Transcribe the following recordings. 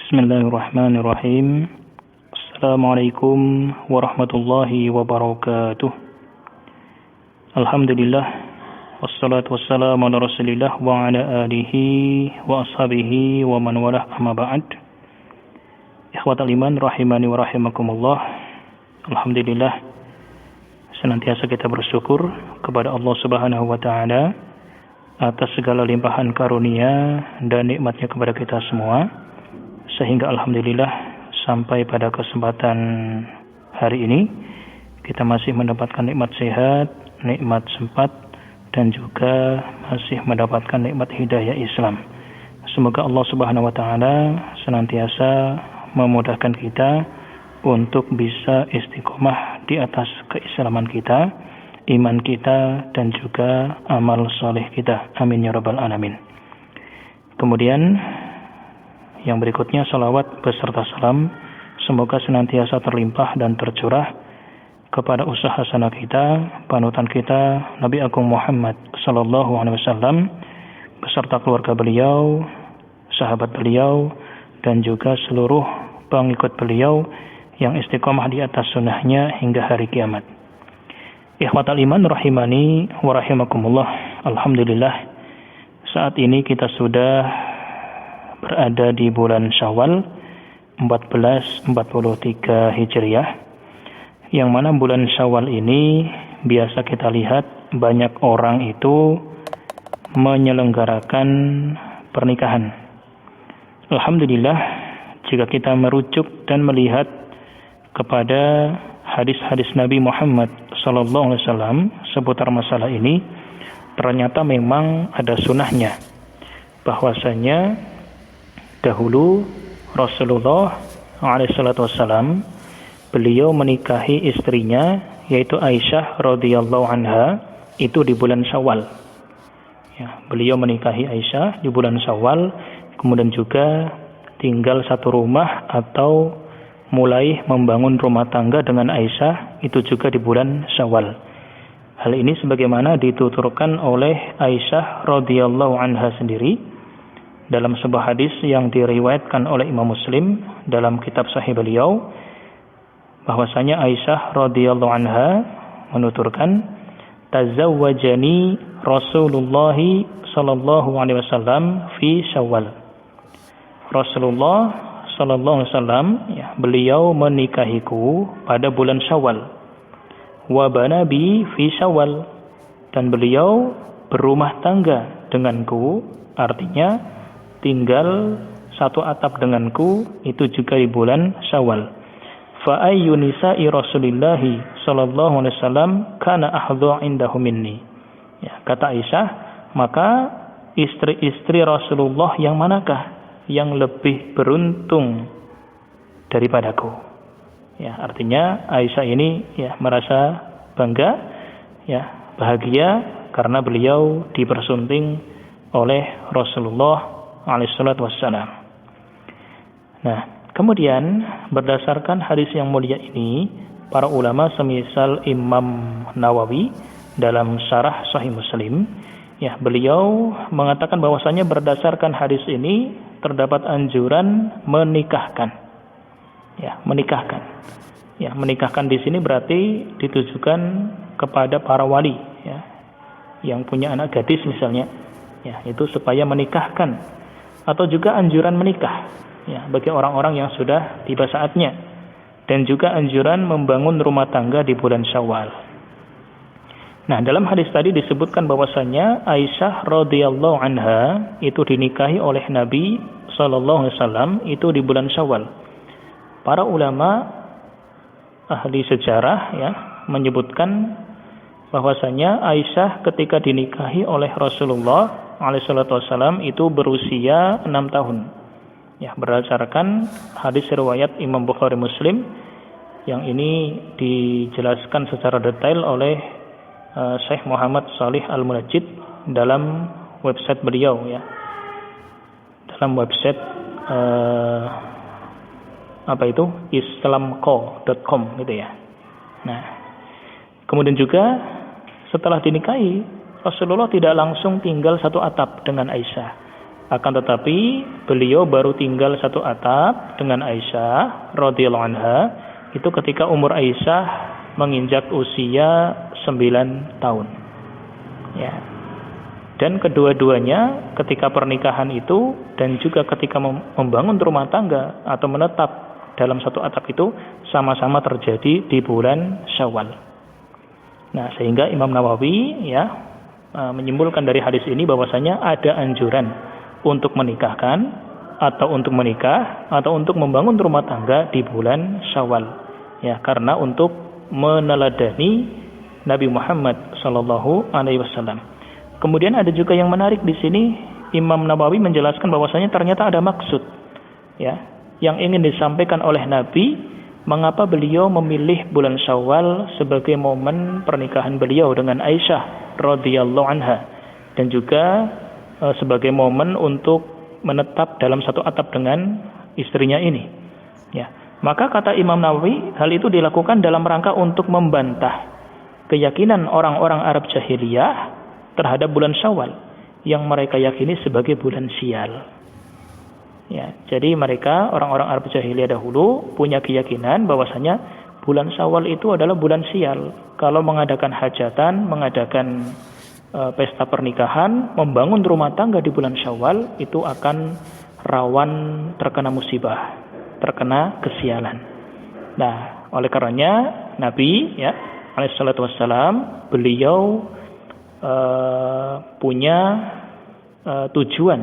Bismillahirrahmanirrahim. Assalamualaikum warahmatullahi wabarakatuh. Alhamdulillah, wassalatu wassalamu ala rasulillah wa ala alihi wa ashabihi wa man walah, amma ba'd. Ikhwatal iman rahimani wa rahimakumullah. Alhamdulillah, senantiasa kita bersyukur kepada Allah Subhanahu wa taala atas segala limpahan karunia dan nikmatnya kepada kita semua, sehingga alhamdulillah sampai pada kesempatan hari ini kita masih mendapatkan nikmat sehat, nikmat sempat, dan juga masih mendapatkan nikmat hidayah Islam. Semoga Allah Subhanahu wa taala senantiasa memudahkan kita untuk bisa istiqomah di atas keislaman kita, iman kita, dan juga amal soleh kita. Amin ya rabbal alamin. Kemudian yang berikutnya, salawat beserta salam semoga senantiasa terlimpah dan tercurah kepada usaha hasanah kita, panutan kita, Nabi Agung Muhammad sallallahu alaihi wasallam beserta keluarga beliau, sahabat beliau, dan juga seluruh pengikut beliau yang istiqomah di atas sunnahnya hingga hari kiamat. Ikhwatal iman rahimani wa rahimakumullah. Alhamdulillah, saat ini kita sudah berada di bulan Syawal 1443 Hijriah, yang mana bulan Syawal ini biasa kita lihat banyak orang itu menyelenggarakan pernikahan. Alhamdulillah, jika kita merujuk dan melihat kepada hadis-hadis Nabi Muhammad SAW seputar masalah ini, ternyata memang ada sunnahnya, bahwasanya dahulu Rasulullah SAW beliau menikahi istrinya, yaitu Aisyah radhiyallahu anha, itu di bulan Syawal. Ya, beliau menikahi Aisyah di bulan Syawal, kemudian juga tinggal satu rumah atau mulai membangun rumah tangga dengan Aisyah itu juga di bulan Syawal. Hal ini sebagaimana dituturkan oleh Aisyah radhiyallahu anha sendiri dalam sebuah hadis yang diriwayatkan oleh Imam Muslim dalam kitab Sahih beliau, bahwasanya Aisyah radhiyallahu anha menuturkan, tazawwajani Rasulullah sallallahu alaihi wasallam fi Syawal. Rasulullah sallallahu alaihi wasallam, ya, beliau menikahiku pada bulan Syawal. Wa bana bi fi Syawal, dan beliau berumah tangga denganku, artinya tinggal satu atap denganku, itu juga di bulan Syawal. Fa ayyu nisa'i Rasulillah sallallahu alaihi wasallam kana ahdhu indahu minni. Ya, kata Aisyah, maka istri-istri Rasulullah yang manakah yang lebih beruntung daripadaku? Ya, artinya Aisyah ini ya merasa bangga, ya, bahagia karena beliau dipersunting oleh Rasulullah alaihissalatu wassalam. Nah, kemudian berdasarkan hadis yang mulia ini, para ulama semisal Imam Nawawi dalam syarah Sahih Muslim, ya, beliau mengatakan bahwasanya berdasarkan hadis ini terdapat anjuran menikahkan. Ya, menikahkan. Ya, menikahkan di sini berarti ditujukan kepada para wali, ya, yang punya anak gadis misalnya, ya, itu supaya menikahkan, atau juga anjuran menikah, ya, bagi orang-orang yang sudah tiba saatnya, dan juga anjuran membangun rumah tangga di bulan Syawal. Nah, dalam hadis tadi disebutkan bahwasanya Aisyah radhiyallahu anha itu dinikahi oleh Nabi sallallahu alaihi wasallam itu di bulan Syawal. Para ulama ahli sejarah, ya, menyebutkan bahwasanya Aisyah ketika dinikahi oleh Rasulullah alaihissalatu wassalam itu berusia 6 tahun. Ya, berdasarkan hadis riwayat Imam Bukhari Muslim yang ini dijelaskan secara detail oleh Syekh Muhammad Shalih Al-Munajjid dalam website beliau, ya. Dalam website islamco.com gitu ya. Nah, kemudian juga setelah dinikahi, Rasulullah tidak langsung tinggal satu atap dengan Aisyah, Akan tetapi beliau baru tinggal satu atap dengan Aisyah radhiyallahu anha itu ketika umur Aisyah menginjak usia 9 tahun. Ya. Dan kedua-duanya ketika pernikahan itu dan juga ketika membangun rumah tangga atau menetap dalam satu atap itu sama-sama terjadi di bulan Syawal. Nah, sehingga Imam Nawawi menyimpulkan dari hadis ini bahwasanya ada anjuran untuk menikahkan atau untuk menikah atau untuk membangun rumah tangga di bulan Syawal. Ya, karena untuk meneladani Nabi Muhammad sallallahu alaihi wasallam. Kemudian ada juga yang menarik di sini, Imam Nawawi menjelaskan bahwasanya ternyata ada maksud yang ingin disampaikan oleh Nabi, mengapa beliau memilih bulan Syawal sebagai momen pernikahan beliau dengan Aisyah radhiyallahu anha dan juga sebagai momen untuk menetap dalam satu atap dengan istrinya ini. Ya. Maka kata Imam Nawawi, hal itu dilakukan dalam rangka untuk membantah keyakinan orang-orang Arab jahiliyah terhadap bulan Syawal yang mereka yakini sebagai bulan sial. Ya, jadi mereka orang-orang Arab jahiliyah dahulu punya keyakinan bahwasanya bulan Syawal itu adalah bulan sial. Kalau mengadakan hajatan, mengadakan pesta pernikahan, membangun rumah tangga di bulan Syawal itu akan rawan terkena musibah, terkena kesialan. Nah, oleh karenanya Nabi alaihissalatu wassalam beliau punya tujuan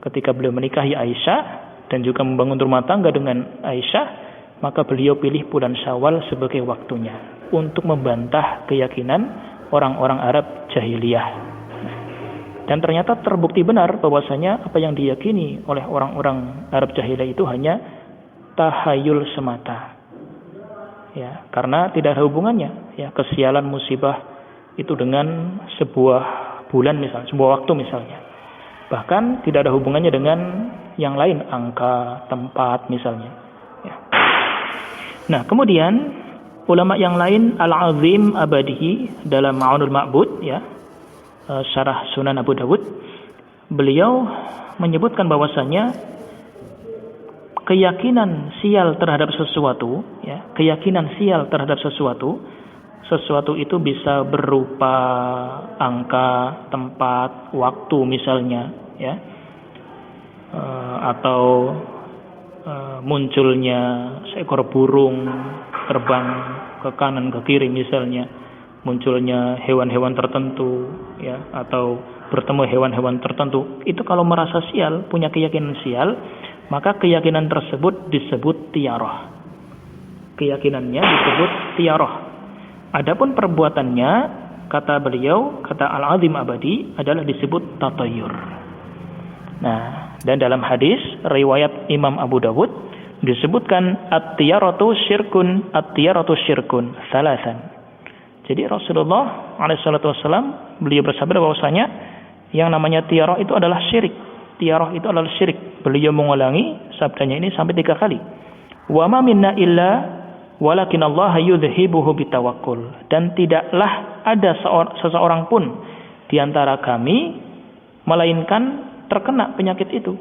ketika beliau menikahi Aisyah dan juga membangun rumah tangga dengan Aisyah, maka beliau pilih bulan Syawal sebagai waktunya untuk membantah keyakinan orang-orang Arab jahiliyah. Dan ternyata terbukti benar bahwasanya apa yang diyakini oleh orang-orang Arab jahiliyah itu hanya tahayul semata. Ya, karena tidak ada hubungannya kesialan musibah itu dengan sebuah bulan misalnya, sebuah waktu misalnya. Bahkan tidak ada hubungannya dengan yang lain, angka, tempat misalnya. Ya. Nah, kemudian ulama yang lain, Al-Azim Abadihi dalam Ma'unul Ma'bud syarah Sunan Abu Dawud, beliau menyebutkan bahwasanya keyakinan sial terhadap sesuatu, keyakinan sial terhadap sesuatu itu bisa berupa angka, tempat, waktu misalnya, atau munculnya seekor burung terbang ke kanan ke kiri misalnya, munculnya hewan-hewan tertentu atau bertemu hewan-hewan tertentu. Itu kalau merasa sial, punya keyakinan sial, maka keyakinan tersebut disebut tiarah. Keyakinannya disebut tiarah. Adapun perbuatannya, kata beliau, kata Al-Azim Abadi, adalah disebut tatayur. Nah, dan dalam hadis riwayat Imam Abu Dawud disebutkan at-tiyaratu syirkun salasan. Jadi Rasulullah alaihissalam beliau bersabda bahwasanya yang namanya tiarah itu adalah syirik. Tiarah itu adalah syirik. Beliau mengulangi sabdanya ini sampai 3 kali. Wa ma minna illa walakin Allah yudhibuhu bitawakkul. Dan tidaklah ada seseorang pun di antara kami melainkan terkena penyakit itu.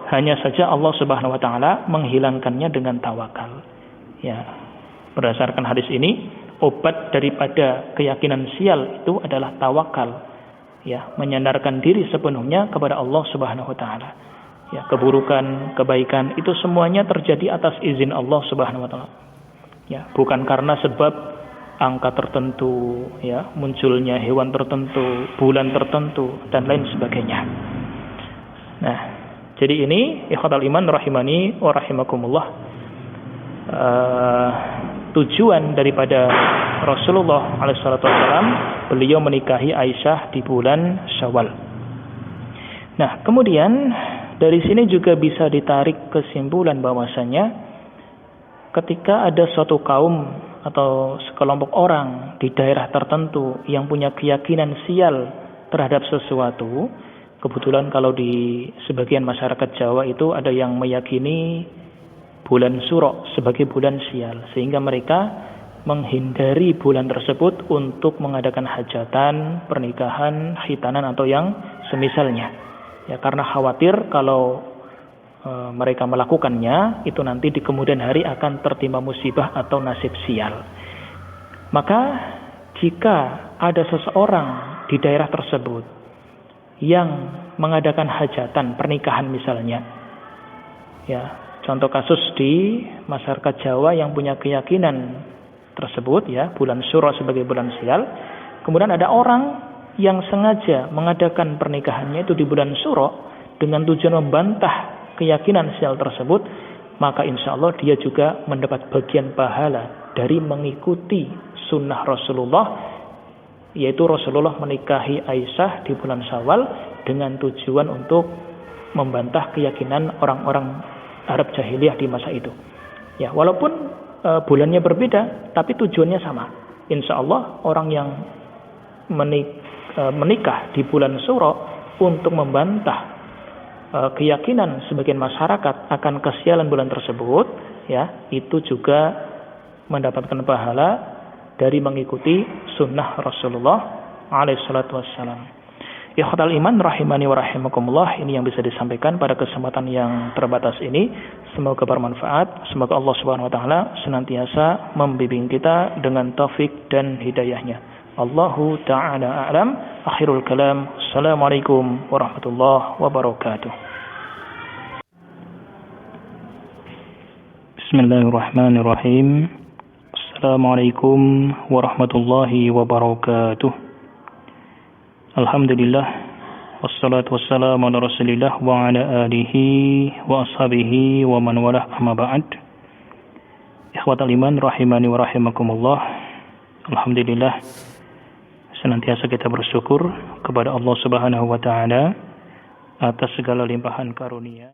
Hanya saja Allah Subhanahu wa taala menghilangkannya dengan tawakal. Ya. Berdasarkan hadis ini, obat daripada keyakinan sial itu adalah tawakal. Ya, menyandarkan diri sepenuhnya kepada Allah Subhanahu wa taala. Ya, keburukan, kebaikan itu semuanya terjadi atas izin Allah Subhanahu wa taala. Ya, bukan karena sebab angka tertentu, munculnya hewan tertentu, bulan tertentu dan lain sebagainya. Nah, jadi ini ikhwatal iman rahimani wa rahimakumullah, tujuan daripada Rasulullah alaihissalam beliau menikahi Aisyah di bulan Syawal. Nah, kemudian dari sini juga bisa ditarik kesimpulan bahwasanya ketika ada suatu kaum atau sekelompok orang di daerah tertentu yang punya keyakinan sial terhadap sesuatu, kebetulan kalau di sebagian masyarakat Jawa itu ada yang meyakini bulan Suro sebagai bulan sial, sehingga mereka menghindari bulan tersebut untuk mengadakan hajatan, pernikahan, khitanan atau yang semisalnya. Ya, karena khawatir kalau mereka melakukannya itu nanti di kemudian hari akan tertimpa musibah atau nasib sial. Maka jika ada seseorang di daerah tersebut yang mengadakan hajatan pernikahan misalnya, ya, contoh kasus di masyarakat Jawa yang punya keyakinan tersebut, ya, bulan Syuro sebagai bulan sial, kemudian ada orang yang sengaja mengadakan pernikahannya itu di bulan Syuro dengan tujuan membantah keyakinan sial tersebut, maka insya Allah dia juga mendapat bagian pahala dari mengikuti sunnah Rasulullah, yaitu Rasulullah menikahi Aisyah di bulan Syawal dengan tujuan untuk membantah keyakinan orang-orang Arab jahiliyah di masa itu. Ya, walaupun bulannya berbeda, tapi tujuannya sama. Insya Allah orang yang menikah di bulan Syuro untuk membantah keyakinan sebagian masyarakat akan kesialan bulan tersebut, ya, itu juga mendapatkan pahala dari mengikuti sunnah Rasulullah alaihi salatu wassalam. Ikhwatal iman rahimani wa rahimakumullah, ini yang bisa disampaikan pada kesempatan yang terbatas ini. Semoga bermanfaat. Semoga Allah Subhanahu wa taala senantiasa membimbing kita dengan taufik dan hidayahnya. Allahu ta'ala a'lam. Akhirul kalam. Assalamualaikum warahmatullahi wabarakatuh. Bismillahirrahmanirrahim. Assalamualaikum warahmatullahi wabarakatuh. Alhamdulillah. Wassalatu wassalamu ala rasulillah wa ala alihi wa ashabihi wa man walah, amma ba'd. Ikhwatal iman rahimani wa rahimakumullah. Alhamdulillah, senantiasa kita bersyukur kepada Allah Subhanahu wa taala atas segala limpahan karunia.